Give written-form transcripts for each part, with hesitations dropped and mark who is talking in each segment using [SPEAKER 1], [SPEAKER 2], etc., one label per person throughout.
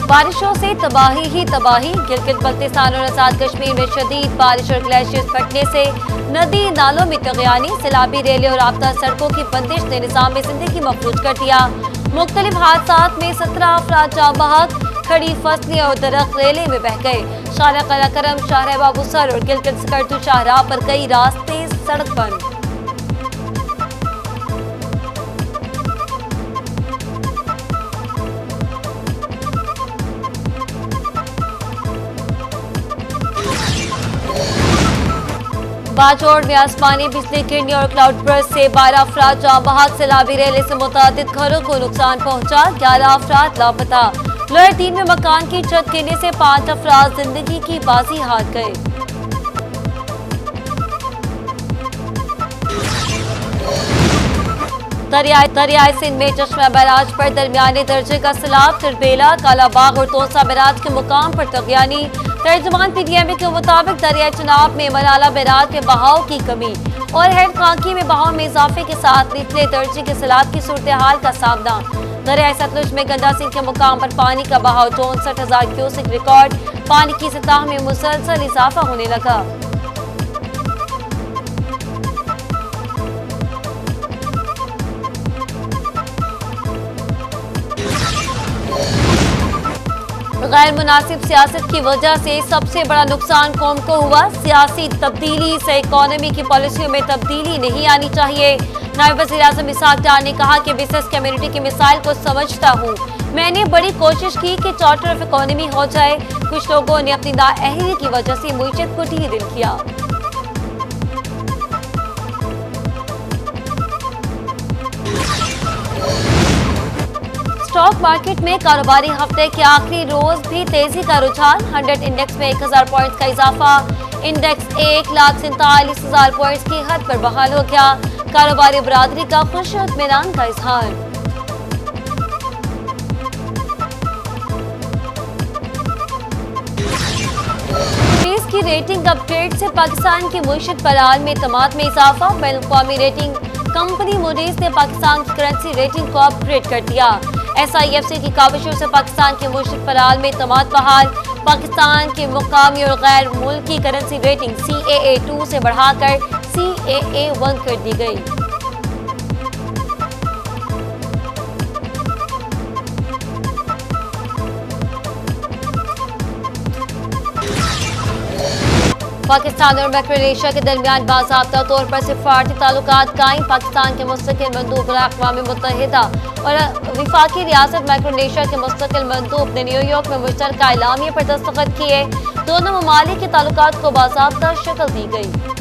[SPEAKER 1] बारिशों से तबाही ही तबाही। गिलगित बल्तिस्तान और आजाद कश्मीर में शदीद बारिश और ग्लेशियर्स फटने से नदी नालों में तगयानी। सैलाबी रेलें और राब्ता सड़कों की बंदिश ने निज़ाम जिंदगी महफूज कर दिया। मुख्तलिफ हादसात में 17 अफराद जाँ बहक। खड़ी फसलें और दरख्त रेले में बह गए। शारा कला करम, शाहरा बाबूसर और गिलगित सकर्दू शाहराह पर कई रास्ते सड़क बंद। बाजौड़ में आसमानी बिजली गिरने और क्लाउड बर्स्ट से 12 अफराद जाँ बहक। सैलाबी रेले से मुतादिद घरों को नुकसान पहुंचा। 11 अफराद लापता। लोअर 3 में मकान की छत गिरने से 5 अफराद जिंदगी की बाजी हार गए। दरियाए सिंध में चश्मा बैराज पर दरमियाने दर्जे का सैलाब। तिरबेला, कालाबाग और तोसा बैराज के मुकाम पर तगयानी। तर्जुमान PTMA के मुताबिक दरिया चनाब में मलाला बैराज में बहाव की कमी और हेड खाकी में बहाव में इजाफे के साथ निचले दर्जे के सैलाब की सूरत हाल का सामना। दरिया सतलुज में गंदा सिंह के मुकाम पर पानी का बहाव 64,000 क्यूसेक रिकॉर्ड। पानी की सतह में मुसलसल इजाफा होने लगा। गैर मुनासिब सियासत की वजह से सबसे बड़ा नुकसान कौम को हुआ। सियासी तब्दीली से इकोनॉमी की पॉलिसियों में तब्दीली नहीं आनी चाहिए। नायब वज़ीर आज़म इसहाक डार ने कहा कि बिजनेस कम्युनिटी की मिसाइल को समझता हूँ। मैंने बड़ी कोशिश की कि चार्टर ऑफ इकोनॉमी हो जाए। कुछ लोगों ने अपनी नाअहली की वजह से मुईशत को ढील दिल किया। स्टॉक मार्केट में कारोबारी हफ्ते के आखिरी रोज भी तेजी का रुझान। 100 इंडेक्स में 1000 पॉइंट्स का इजाफा। इंडेक्स 1,47,000 पॉइंट्स की हद पर बहाल हो गया। कारोबारी बरादरी का खुश इत्मीनान का इजहार। मूडीज की रेटिंग अपडेट से पाकिस्तान की मुईशत पर आलमी एतमाद में इजाफा। बैनुल-अक़वामी रेटिंग कंपनी मूडीज ने पाकिस्तान की करेंसी रेटिंग को अपग्रेड कर दिया। SIFC की काविशों से पाकिस्तान की मुईशत पर आलमी एतमाद बहाल। पाकिस्तान की मुकामी और गैर मुल्की करेंसी रेटिंग CAA2 से बढ़ाकर CAA1 कर दी गई। पाकिस्तान और मैक्रोनेशिया के दरमियान बाज़ाब्ता तौर पर सिफारती ताल्लुकात कायम। पाकिस्तान के मुस्तकिल मंदूब अक़वाम मुत्तहिदा और वफाकी रियासत मैक्रोनेशिया के मुस्तकिल मंदूब ने न्यूयॉर्क में मुश्तरका एलामिया पर दस्तखत किए। दोनों ममालिक के ताल्लुकात को बाज़ाब्ता शक्ल दी गई।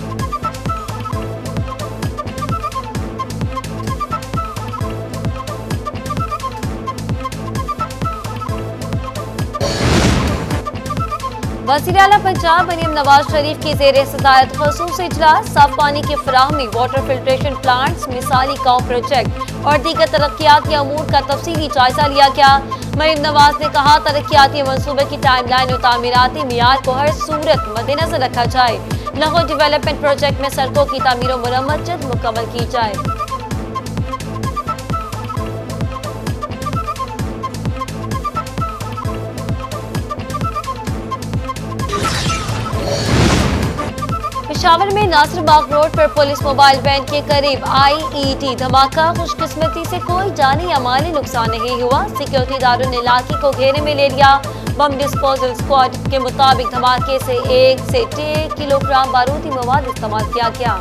[SPEAKER 1] वज़ीर आला पंजाब मरीम नवाज शरीफ की ज़ेर सदारत ख़ुसूसी इजलास। साफ पानी की फराहमी, वाटर फिल्ट्रेशन प्लांट्स, मिसाली गाँव प्रोजेक्ट और दीगर तरक्याती अमूर का तफसीली जायजा लिया गया। मरीम नवाज ने कहा, तरक्याती मनसूबे की टाइमलाइन और तामीराती मियार को हर सूरत मद्देनजर रखा जाए। लाहौर डेवलपमेंट प्रोजेक्ट में सड़कों की तामीर और मरम्मत जल्द मुकम्मल की जाए। पेशावर में नासिरबाग रोड पर पुलिस मोबाइल वैन के करीब IED धमाका। खुशकिस्मती से कोई जानी या माली नुकसान नहीं हुआ। सिक्योरिटी इदारों ने इलाके को घेरे में ले लिया। बम डिस्पोजल स्क्वाड के मुताबिक धमाके से 1 से 1.5 किलोग्राम बारूदी मवाद इस्तेमाल किया गया।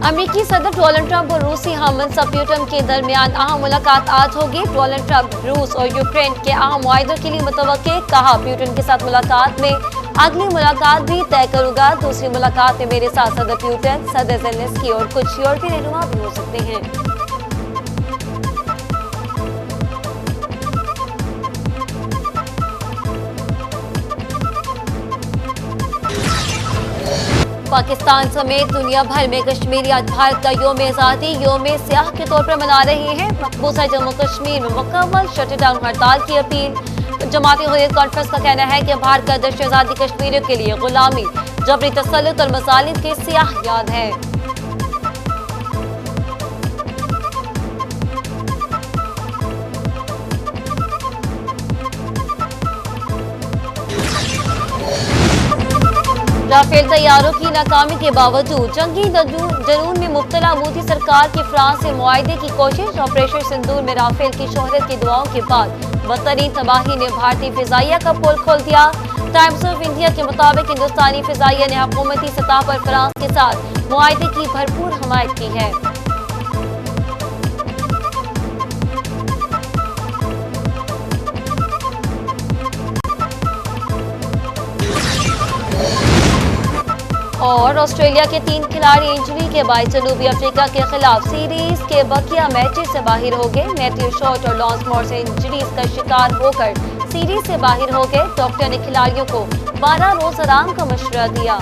[SPEAKER 1] अमेरिकी सदर डोनाल्ड ट्रंप और रूसी हममंसब पुतिन के दरमियान अहम मुलाकात आज होगी। डोनाल्ड ट्रंप रूस और यूक्रेन के अहम मुआहदों के लिए मुतवक्किल। कहा, पुतिन के साथ मुलाकात में अगली मुलाकात भी तय करूंगा। दूसरी मुलाकात में मेरे साथ सदर पुतिन, सदर ज़ेलेंस्की और कुछ यूरोपीय रहनुमा भी हो सकते हैं। पाकिस्तान समेत दुनिया भर में कश्मीरी आज भारत का योम आज़ादी योम सियाह के तौर पर मना रहे हैं। मकबूजा जम्मू कश्मीर में मुकम्मल शटडाउन हड़ताल की अपील। जमाती हुर्रियत कॉन्फ्रेंस का कहना है कि भारत का आदर्श आज़ादी कश्मीरियों के लिए गुलामी जबरी तसल्लुत और मजालिम के सियाह याद है। राफेल तैयारों की नाकामी के बावजूद जंगी जुनून में मुब्तला मोदी सरकार की फ्रांस से मुआहदे की कोशिश। ऑपरेशन सिंदूर में राफेल की शोहरत की दुआओं के बाद बदतरीन तबाही ने भारतीय फिजाइया का पोल खोल दिया। टाइम्स ऑफ इंडिया के मुताबिक हिंदुस्तानी फिजाइया ने हुकूमती सतह पर फ्रांस के साथ मुआहदे की भरपूर हमायत की है। और ऑस्ट्रेलिया के 3 खिलाड़ी इंजरी के बाद जनूबी अफ्रीका के खिलाफ सीरीज के बकिया मैचेस से बाहर हो गए। मैथ्यू शॉर्ट और लॉन्स मॉर्स इंजरीज का शिकार होकर सीरीज से बाहर हो गए। डॉक्टर ने खिलाड़ियों को 12 रोज आराम का मशवरा दिया।